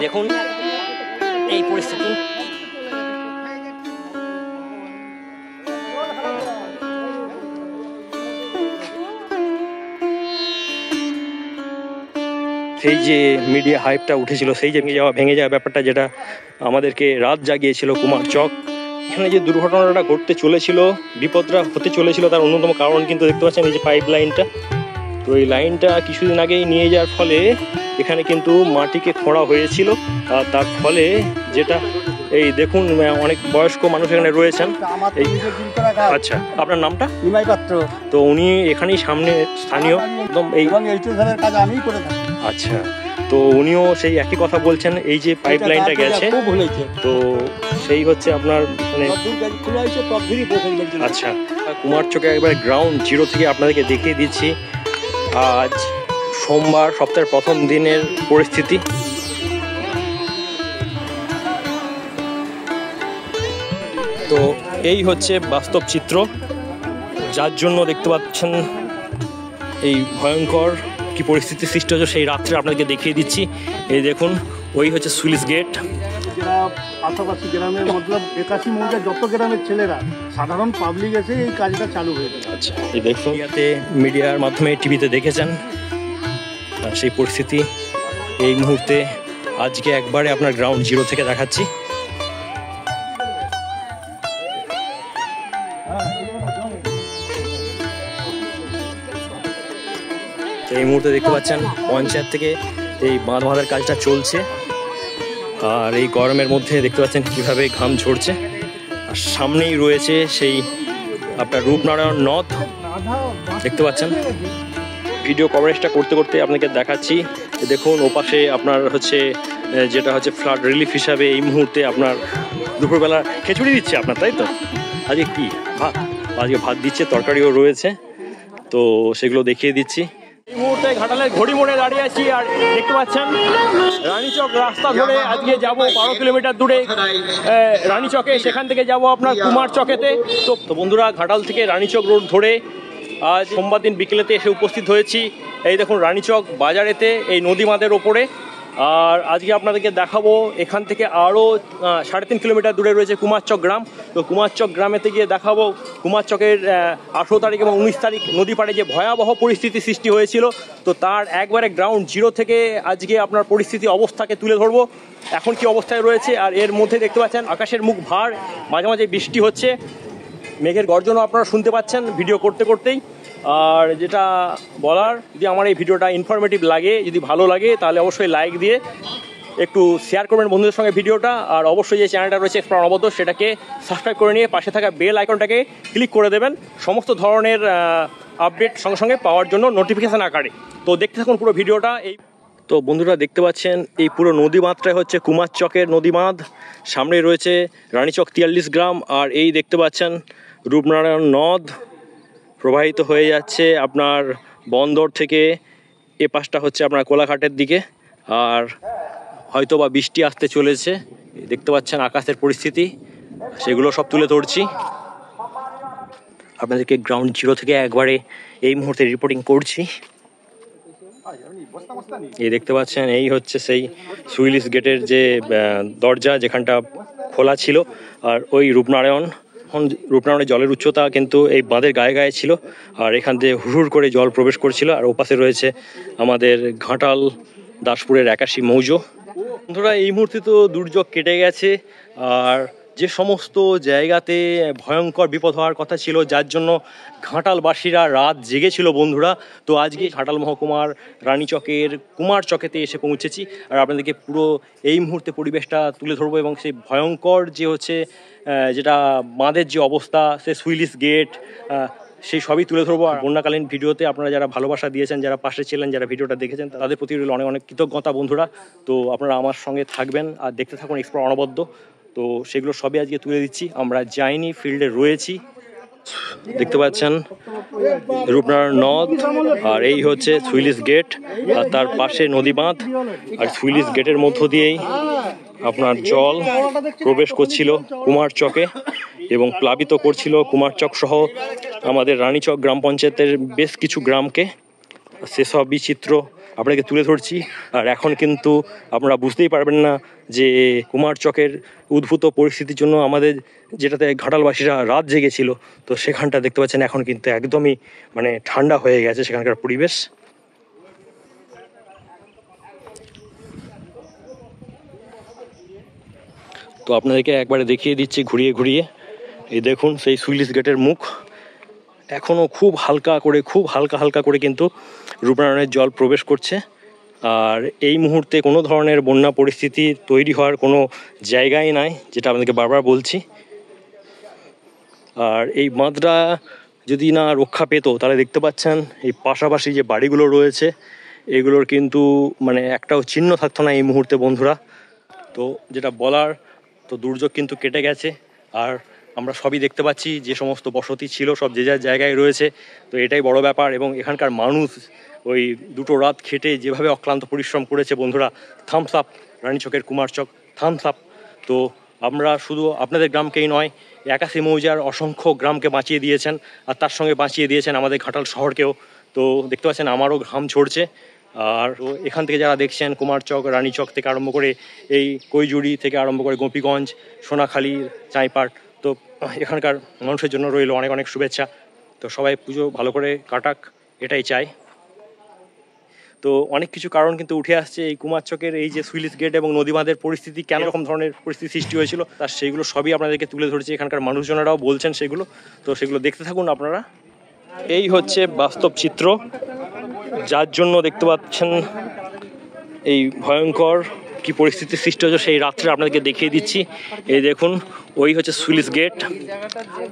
দেখুন এই পরিস্থিতি। সেই যে মিডিয়া হাইপটা উঠেছিল, সেই যে ভেঙে যাওয়া ব্যাপারটা, যেটা আমাদেরকে রাত জাগিয়েছিল কুমারচক, এখানে যে দুর্ঘটনাটা ঘটতে চলেছিল, বিপদটা হতে চলেছিল, তার অন্যতম কারণ কিন্তু দেখতে পাচ্ছেন এই যে পাইপ লাইনটা। তো এই লাইনটা কিছুদিন আগেই নিয়ে যাওয়ার ফলে এখানে কিন্তু মাটিকে খোঁড়া হয়েছিল, আর তার ফলে যেটা এই দেখুন অনেক বয়স্ক মানুষ এখানে রয়েছেন। আচ্ছা, আপনার নামটা? নিমাই পাত্র। তো উনি এখানেই সামনে স্থানীয় একদম এই কাজ আমি করে থাকি। আচ্ছা, তো উনিও সেই একই কথা বলছেন, এই যে পাইপ লাইনটা গেছে তো সেই হচ্ছে আপনার মানে আচ্ছা। কুমারচকে একবার গ্রাউন্ড জিরো থেকে আপনাদেরকে দেখিয়ে দিচ্ছি আজ সোমবার সপ্তাহের প্রথম দিনের পরিস্থিতি। তো এই হচ্ছে বাস্তব চিত্র, যার জন্য দেখতে পাচ্ছেন এই ভয়ঙ্কর কি পরিস্থিতি সৃষ্টি হচ্ছে। সেই রাত্রে আপনাদেরকে দেখিয়ে দিচ্ছি, এই দেখুন ওই হচ্ছে সুইচ গেট। যারা আশেপাশি গ্রামের মতলব 81 মৌজার যত গ্রামের ছেলেরা সাধারণ পাবলিক এসে এই কাজটা চালু হয়ে গেছে। আচ্ছা, এই দেখুন মিডিয়ার মাধ্যমে টিভিতে দেখেছেন সেই পরিস্থিতি। এই মুহূর্তে আজকে একবারে আপনার গ্রাউন্ড জিরো থেকে দেখাচ্ছি। এই মুহূর্তে দেখতে পাচ্ছেন পঞ্চায়েত থেকে এই বাঁধ বাঁধার কাজটা চলছে, আর এই গরমের মধ্যে দেখতে পাচ্ছেন কিভাবে ঘাম ঝরছে। আর সামনেই রয়েছে সেই আপনার রূপনারায়ণ নদ দেখতে পাচ্ছেন। ভিডিও কভারেজটা করতে করতে আপনাকে দেখাচ্ছি, দেখুন ওপাশে আপনার হচ্ছে যেটা হচ্ছে ফ্লাড রিলিফ হিসাবে এই মুহূর্তে আপনার দুপুরবেলা খিচুড়ি দিচ্ছে আপনার, তাই তো? আজকে কি ভাত? আজকে ভাত দিচ্ছে, তরকারিও রয়েছে, তো সেগুলো দেখিয়ে দিচ্ছি। এই মুহূর্তে ঘাটালের ঘড়ি মোড়ে দাঁড়িয়ে আছি, আর দেখতে পাচ্ছেন রানীচক রাস্তা ধরে আজকে যাব 12 কিলোমিটার দূরে রানীচকে, সেখান থেকে যাব আপনার কুমারচকেতে। তো বন্ধুরা, ঘাটাল থেকে রানীচক রোড ধরে আজ সোমবার দিন বিকেলেতে এসে উপস্থিত হয়েছি এই দেখুন রানীচক বাজারেতে, এই নদী বাঁধের ওপরে। আর আজকে আপনাদেরকে দেখাবো এখান থেকে আরও 3.5 কিলোমিটার দূরে রয়েছে কুমারচক গ্রাম। তো কুমারচক গ্রামেতে গিয়ে দেখাবো কুমারচকের 18 তারিখ এবং 19 তারিখ নদী পাড়ে যে ভয়াবহ পরিস্থিতি সৃষ্টি হয়েছিল, তো তার একবারে গ্রাউন্ড জিরো থেকে আজকে আপনার পরিস্থিতি অবস্থাকে তুলে ধরবো, এখন কি অবস্থায় রয়েছে। আর এর মধ্যে দেখতে পাচ্ছেন আকাশের মুখ ভার, মাঝে মাঝে বৃষ্টি হচ্ছে, মেঘের গর্জনও আপনারা শুনতে পাচ্ছেন ভিডিও করতে করতেই। আর যেটা বলার, যদি আমার এই ভিডিওটা ইনফরমেটিভ লাগে, যদি ভালো লাগে, তাহলে অবশ্যই লাইক দিয়ে একটু শেয়ার করবেন বন্ধুদের সঙ্গে ভিডিওটা। আর অবশ্যই যে চ্যানেলটা রয়েছে এক্সপ্লোর অনবদ্য, সেটাকে সাবস্ক্রাইব করে নিয়ে পাশে থাকা বেল আইকনটাকে ক্লিক করে দেবেন সমস্ত ধরনের আপডেট সঙ্গে সঙ্গে পাওয়ার জন্য নোটিফিকেশান আকারে। তো দেখতে থাকুন পুরো ভিডিওটা। এই তো বন্ধুরা দেখতে পাচ্ছেন এই পুরো নদী বাঁধটাই হচ্ছে কুমারচকের নদী বাঁধ, সামনে রয়েছে রানীচক 43 গ্রাম, আর এই দেখতে পাচ্ছেন রূপনারায়ণ নদ প্রবাহিত হয়ে যাচ্ছে আপনার বন্দর থেকে, এ পাশটা হচ্ছে আপনার কোলাঘাটের দিকে। আর হয়তো বা বৃষ্টি আসতে চলেছে, দেখতে পাচ্ছেন আকাশের পরিস্থিতি, সেগুলো সব তুলে ধরছি আপনাদেরকে গ্রাউন্ড জিরো থেকে একবারে এই মুহূর্তে রিপোর্টিং করছি। এই দেখতে পাচ্ছেন এই হচ্ছে সেই সুইলিশ গেটের যে দরজা, যেখানটা খোলা ছিল। আর ওই রূপনারায়ণের জলের উচ্চতা কিন্তু এই বাঁধের গায়ে গায়ে ছিল, আর এখান থেকে হুড় করে জল প্রবেশ করছিল। আর ওপাশে রয়েছে আমাদের ঘাটাল দাসপুরের 81 মৌজো। বন্ধুরা, এই মুহূর্তে তো দুর্যোগ কেটে গেছে, আর যে সমস্ত জায়গাতে ভয়ঙ্কর বিপদ হওয়ার কথা ছিল, যার জন্য ঘাটালবাসীরা রাত জেগেছিল বন্ধুরা, তো আজকে ঘাটাল মহকুমার রানীচকের কুমারচকেতে এসে পৌঁছেছি। আর আপনাদেরকে পুরো এই মুহূর্তে পরিবেশটা তুলে ধরবো, এবং সেই ভয়ঙ্কর যে হচ্ছে যেটা বাঁধের যে অবস্থা, সে সুইলিশ গেট, সেই সবই তুলে ধরবো। আর বন্যাকালীন ভিডিওতে আপনারা যারা ভালোবাসা দিয়েছেন, যারা পাশে ছিলেন, যারা ভিডিওটা দেখেছেন, তাদের প্রতি অনেক অনেক কৃতজ্ঞতা বন্ধুরা। তো আপনারা আমার সঙ্গে থাকবেন আর দেখতে থাকুন এক্সপ্লোর অনবদ্য। তো সেগুলো সবই আজকে তুলে দিচ্ছি। আমরা যাইনি, ফিল্ডে রয়েছি। দেখতে পাচ্ছেন রূপনারায়ণ নদ, আর এই হচ্ছে সুইলিশ গেট, আর তার পাশে নদী বাঁধ। আর সুইলিশ গেটের মধ্য দিয়েই আপনার জল প্রবেশ করছিল কুমারচকে এবং প্লাবিত করছিল কুমারচক সহ আমাদের রানীচক গ্রাম পঞ্চায়েতের বেশ কিছু গ্রামকে। সেসব বিচিত্র আপনাকে তুলে ধরছি। আর এখন কিন্তু আপনারা বুঝতেই পারবেন না যে কুমারচকের উদ্ভূত পরিস্থিতির জন্য আমাদের যেটাতে ঘাটালবাসীরা রাত জেগেছিল, তো সেখানটা দেখতে পাচ্ছেন এখন কিন্তু একদমই মানে ঠান্ডা হয়ে গেছে সেখানকার পরিবেশ। তো আপনাদেরকে একবারে দেখিয়ে দিচ্ছি ঘুরিয়ে ঘুরিয়ে। এই দেখুন সেই সুইলিশ গেটের মুখ এখনও খুব হালকা হালকা করে কিন্তু রূপনারায়ণের জল প্রবেশ করছে। আর এই মুহূর্তে কোনো ধরনের বন্যা পরিস্থিতি তৈরি হওয়ার কোনো জায়গাই নাই, যেটা আপনাদেরকে বারবার বলছি। আর এই বাঁধটা যদি না রক্ষা পেত তাহলে দেখতে পাচ্ছেন এই পাশাপাশি যে বাড়িগুলো রয়েছে এগুলোর কিন্তু মানে একটাও চিহ্ন থাকতো না এই মুহূর্তে বন্ধুরা। তো যেটা বলার, তো দুর্যোগ কিন্তু কেটে গেছে। আর আমরা সবই দেখতে পাচ্ছি যে সমস্ত বসতি ছিল সব যে যার জায়গায় রয়েছে। তো এটাই বড় ব্যাপার। এবং এখানকার মানুষ ওই দুটো রাত খেটে যেভাবে অক্লান্ত পরিশ্রম করেছে বন্ধুরা, Thums up রানীচকের Kumarchak, Thums up. তো আমরা শুধু আপনাদের গ্রামকেই নয়, 81 মৌজার অসংখ্য গ্রামকে বাঁচিয়ে দিয়েছেন, আর তার সঙ্গে বাঁচিয়ে দিয়েছেন আমাদের ঘাটাল শহরকেও। তো দেখতে পাচ্ছেন আমারও ঘাম ঝরছে। আর এখান থেকে যারা দেখছেন কুমারচক, রানীচক থেকে আরম্ভ করে এই কৈজুড়ি থেকে আরম্ভ করে গোপীগঞ্জ, সোনাখালী, চাঁইপাট, তো এখানকার মানুষের জন্য রইল অনেক অনেক শুভেচ্ছা। তো সবাই পুজো ভালো করে কাটাক, এটাই চাই। তো অনেক কিছু কারণ কিন্তু উঠে আসছে এই কুমারচকের এই যে সুইলিশ গেট এবং নদী বাঁধের পরিস্থিতি কেন রকম ধরনের পরিস্থিতি সৃষ্টি হয়েছিল, তার সেইগুলো সবই আপনাদেরকে তুলে ধরেছি। এখানকার মানুষজনেরাও বলছেন সেগুলো, তো সেগুলো দেখতে থাকুন আপনারা। এই হচ্ছে বাস্তব চিত্র, যার জন্য দেখতে পাচ্ছেন এই ভয়ঙ্কর কি পরিস্থিতি সৃষ্টি হয়েছে সেই রাত্রে আপনাদেরকে দেখিয়ে দিচ্ছি। এই দেখুন ওই হচ্ছে সুইলিশ গেট,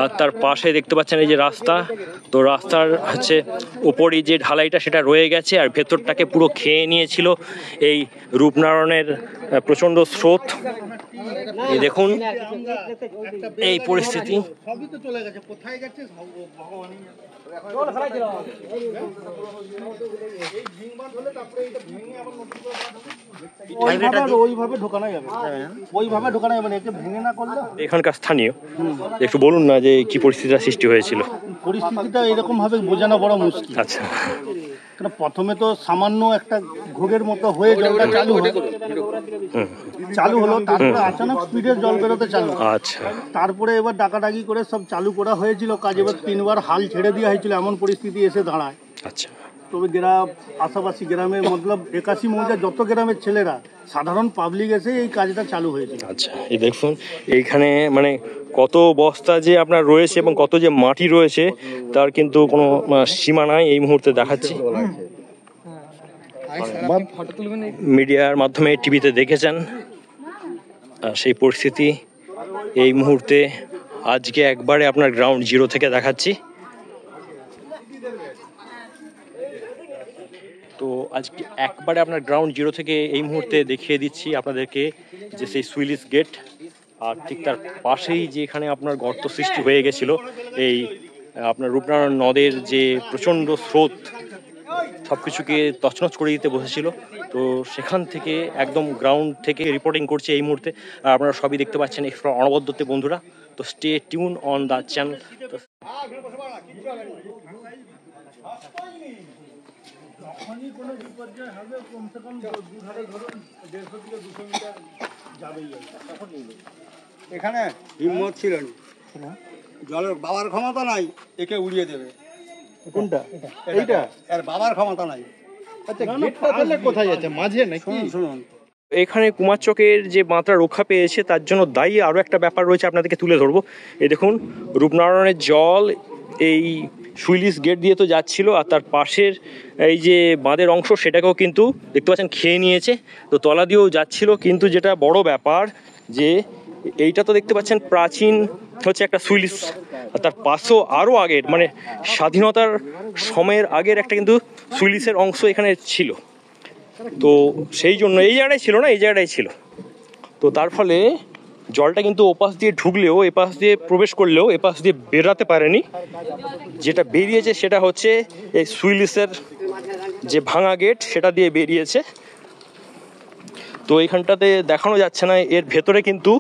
আর তার পাশে দেখতে পাচ্ছেন এই যে রাস্তা। তো রাস্তার হচ্ছে ওপরই যে ঢালাইটা সেটা রয়ে গেছে, আর ভেতরটাকে পুরো খেয়ে নিয়েছিল এই রূপনারায়ণের প্রচণ্ড স্রোত। এই দেখুন এই পরিস্থিতি। এখানকার স্থানীয় একটু বলুন না যে কি পরিস্থিতিটা সৃষ্টি হয়েছিল। পরিস্থিতিটা এরকম ভাবে বোঝানো বড় মুশকিল। আচ্ছা, কারণ প্রথমে তো সামান্য একটা ঘোগের মতো হয়ে জলটা চালু হলো, তারপরে আচানক স্পিডে জল বেরোতে চালু। আচ্ছা, তারপরে এবার ডাকাডাকি করে সব চালু করা হয়েছিল কাজ। এবার 3 বার হাল ছেড়ে দেওয়া হয়েছিল, এমন পরিস্থিতি এসে দাঁড়ায়। আচ্ছা, তবে গ্রাম আশাপাশি গ্রামের মতলব 81 মৌজার যত গ্রামের ছেলেরা সাধারণ পাবলিক এসে এই কাজটা চালু হয়েছে। আচ্ছা, এই দেখুন এইখানে মানে কত বস্তা যে আপনার রয়েছে এবং কত যে মাটি রয়েছে তার কিন্তু কোনো সীমা নাই। এই মুহূর্তে দেখাচ্ছি, মিডিয়ার মাধ্যমে টিভিতে দেখেছেন সেই পরিস্থিতি। এই মুহূর্তে আজকে একবারে আপনার গ্রাউন্ড জিরো থেকে দেখাচ্ছি। তো আজকে একবারে আপনার গ্রাউন্ড জিরো থেকে এই মুহূর্তে দেখিয়ে দিচ্ছি আপনাদেরকে যে সেই সুইলিশ গেট, আর ঠিক তার পাশেই যে এখানে আপনার গর্ত সৃষ্টি হয়ে গেছিল এই আপনার রূপনারায়ণ নদের যে প্রচণ্ড স্রোত সব কিছুকে তছনছ করে দিতে বসেছিল। তো সেখান থেকে একদম গ্রাউন্ড থেকে রিপোর্টিং করছে এই মুহূর্তে। আর আপনারা সবই দেখতে পাচ্ছেন এক্সপ্লোর অনবদ্যতে বন্ধুরা। তো stay tune on the channel. যখনই কোনো বিপর্যয় হবে কমসে কম দুধারে ধরুন 150 থেকে 200 মিটার যাবেই। তখন এখানে হিম্মত ছিল না, জলের বাবার ক্ষমতা নাই একে উড়িয়ে দেবে। কোনটা? এইটা এর বাবার ক্ষমতা নাই। আচ্ছা, গেটটা তাহলে কোথায় যাচ্ছে? মাঝে নাকি? শুনুন, এখানে কুমারচকের যে বাঁধটা রক্ষা পেয়েছে তার জন্য দায়ী আরও একটা ব্যাপার রয়েছে, আপনাদেরকে তুলে ধরবো। এই দেখুন রূপনারায়ণের জল এই সুইলিশ গেট দিয়ে তো যাচ্ছিল, আর তার পাশের এই যে বাঁধের অংশ সেটাকেও কিন্তু দেখতে পাচ্ছেন খেয়ে নিয়েছে। তো তলা দিয়েও যাচ্ছিল, কিন্তু যেটা বড় ব্যাপার যে এইটা তো দেখতে পাচ্ছেন প্রাচীন হচ্ছে একটা সুইলিশ, আর তার পাশেও আরও আগের মানে স্বাধীনতার সময়ের আগের একটা কিন্তু সুইলিশের অংশ এখানে ছিল। তো সেই জন্য এই জায়গাটাই ছিল না, এই জায়গাটাই ছিল। তো তার ফলে জলটা কিন্তু ওপাশ দিয়ে ঢুকলেও এপাশ দিয়ে প্রবেশ করলেও এপাশ দিয়ে বেরাতে পারেনি। যেটা বেরিয়েছে সেটা হচ্ছে এই সুইলিশের যে ভাঙা গেট সেটা দিয়ে বেরিয়েছে। তো এইখানটাতে দেখানো যাচ্ছে না, এর ভেতরে কিন্তু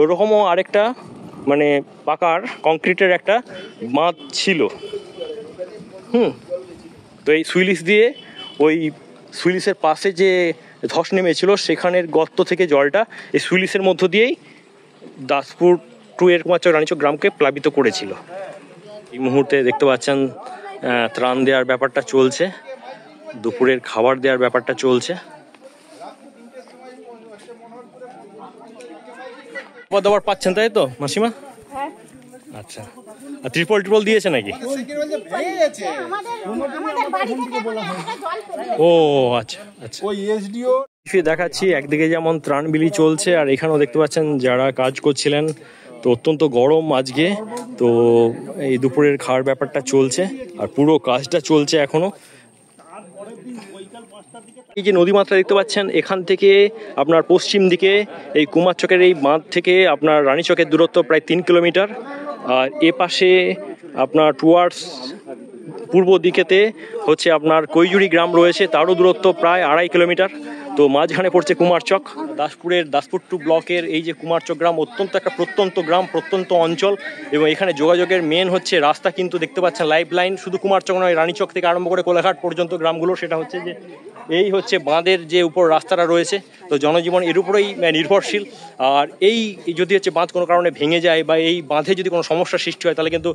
ওরকমও আরেকটা মানে পাকার কংক্রিটের একটা বাঁধ ছিল। তো এই সুইলিশ দিয়ে ওই সুইলিসের পাশে যে ধস নেমেছিল সেখানের গর্ত থেকে জলটা এই সুইলিসের মধ্য দিয়েই দাসপুর টু এর কুমারচক রানীচক গ্রামকে প্লাবিত করেছিল। এই মুহূর্তে দেখতে পাচ্ছেন ত্রাণ দেওয়ার ব্যাপারটা চলছে, দুপুরের খাবার দেওয়ার ব্যাপারটা চলছে। খাবার দাবার পাচ্ছেন তাই তো মাসিমা? আচ্ছা, আর ত্রিপল টিপল দিয়েছে নাকি? ও আচ্ছা আচ্ছা, ওই এসডিও দেখাচ্ছি। একদিকে যেমন ত্রাণ বিলি চলছে, আর এখানেও দেখতে পাচ্ছেন যারা কাজ করছিলেন। তো অত্যন্ত গরম আজকে, তো এই দুপুরের খাওয়ার ব্যাপারটা চলছে আর পুরো কাজটা চলছে এখনো। এই যে নদীমাত্রা দেখতে পাচ্ছেন, এখান থেকে আপনার পশ্চিম দিকে এই কুমারচকের এই বাঁধ থেকে আপনার রানীচকের দূরত্ব প্রায় 3 কিলোমিটার, আর এ পাশে আপনার টুয়ার্ডস পূর্ব দিকেতে হচ্ছে আপনার কৈজুরি গ্রাম রয়েছে, তারও দূরত্ব প্রায় 2.5 কিলোমিটার। তো মাঝখানে পড়ছে কুমারচক। দাসপুর 2 ব্লকের এই যে কুমারচক গ্রাম অত্যন্ত একটা প্রত্যন্ত গ্রাম, প্রত্যন্ত অঞ্চল, এবং এখানে যোগাযোগের মেন হচ্ছে রাস্তা। কিন্তু দেখতে পাচ্ছেন লাইফ লাইন শুধু কুমারচক নয়, রানীচক থেকে আরম্ভ করে কোলাঘাট পর্যন্ত গ্রামগুলো, সেটা হচ্ছে যে এই হচ্ছে বাঁধের যে উপর রাস্তাটা রয়েছে। তো জনজীবন এর উপরেই নির্ভরশীল। আর এই যদি হচ্ছে বাঁধ কোনো কারণে ভেঙে যায় বা এই বাঁধে যদি কোনো সমস্যার সৃষ্টি হয়, তাহলে কিন্তু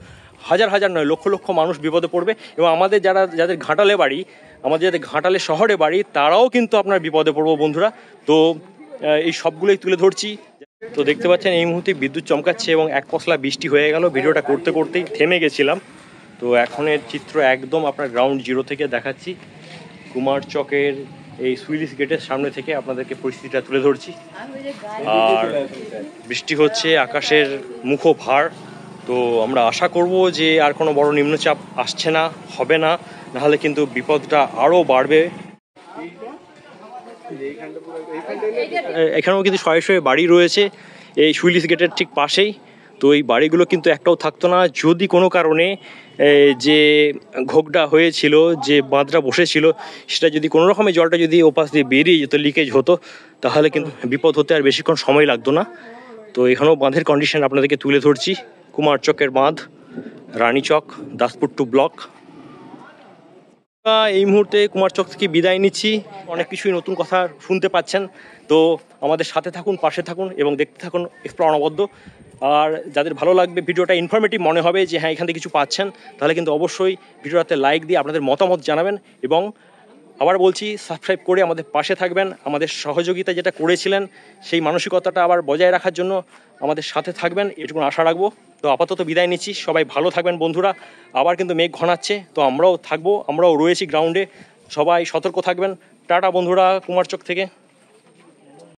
হাজার হাজার নয় লক্ষ লক্ষ মানুষ বিপদে পড়বে। এবং আমাদের যাদের ঘাটালে বাড়ি, আমাদের যাদের ঘাটালে শহরে বাড়ি, তারাও কিন্তু আপনার বিপদে পড়বো বন্ধুরা। তো এই সবগুলোই তুলে ধরছি। তো দেখতে পাচ্ছেন এই মুহূর্তে বিদ্যুৎ চমকাচ্ছে এবং এক পশলা বৃষ্টি হয়ে গেল। ভিডিওটা করতে করতেই থেমে গেছিলাম। তো এখনের চিত্র একদম আপনার গ্রাউন্ড জিরো থেকে দেখাচ্ছি। কুমারচকের এই সুইলিস গেটের সামনে থেকে আপনাদেরকে পরিস্থিতিটা তুলে ধরছি। আর বৃষ্টি হচ্ছে, আকাশের মুখো ভার। তো আমরা আশা করব যে আর কোনো বড় নিম্নচাপ আসছে না, হবে না, নাহলে কিন্তু বিপদটা আরও বাড়বে। এখানেও কিন্তু শয়ে শয়ে বাড়ি রয়েছে এই সুইলিস গেটের ঠিক পাশেই। তো এই বাড়িগুলো কিন্তু একটাও থাকতো না যদি কোনো কারণে যে ঘোগটা হয়েছিল, যে বাঁধটা বসেছিল, সেটা যদি কোনো রকমের জলটা যদি ওপাশ দিয়ে বেরিয়ে যেত, লিকেজ হতো, তাহলে কিন্তু বিপদ হতে আর বেশিক্ষণ সময় লাগতো না। তো এখানেও বাঁধের কন্ডিশন আপনাদেরকে তুলে ধরছি। কুমারচকের বাঁধ, রানীচক, দাসপুর 2 ব্লক। এই মুহূর্তে কুমারচক থেকে বিদায় নিচ্ছি। অনেক কিছুই নতুন কথা শুনতে পাচ্ছেন। তো আমাদের সাথে থাকুন, পাশে থাকুন এবং দেখতে থাকুন এক্সপ্লোর অনবদ্য। আর যাদের ভালো লাগবে, ভিডিওটা ইনফরমেটিভ মনে হবে যে হ্যাঁ এখান থেকে কিছু পাচ্ছেন, তাহলে কিন্তু অবশ্যই ভিডিওটাতে লাইক দিয়ে আপনাদের মতামত জানাবেন। এবং আবার বলছি, সাবস্ক্রাইব করে আমাদের পাশে থাকবেন। আমাদের সহযোগিতা যেটা করেছিলেন সেই মানসিকতাটা আবার বজায় রাখার জন্য আমাদের সাথে থাকবেন, এটুকু আশা রাখবো। তো আপাতত বিদায় নিচ্ছি, সবাই ভালো থাকবেন বন্ধুরা। আবার কিন্তু মেঘ ঘনাচ্ছে, তো আমরাও থাকবো, আমরাও রয়েছি গ্রাউন্ডে। সবাই সতর্ক থাকবেন। টাটা বন্ধুরা কুমারচক থেকে।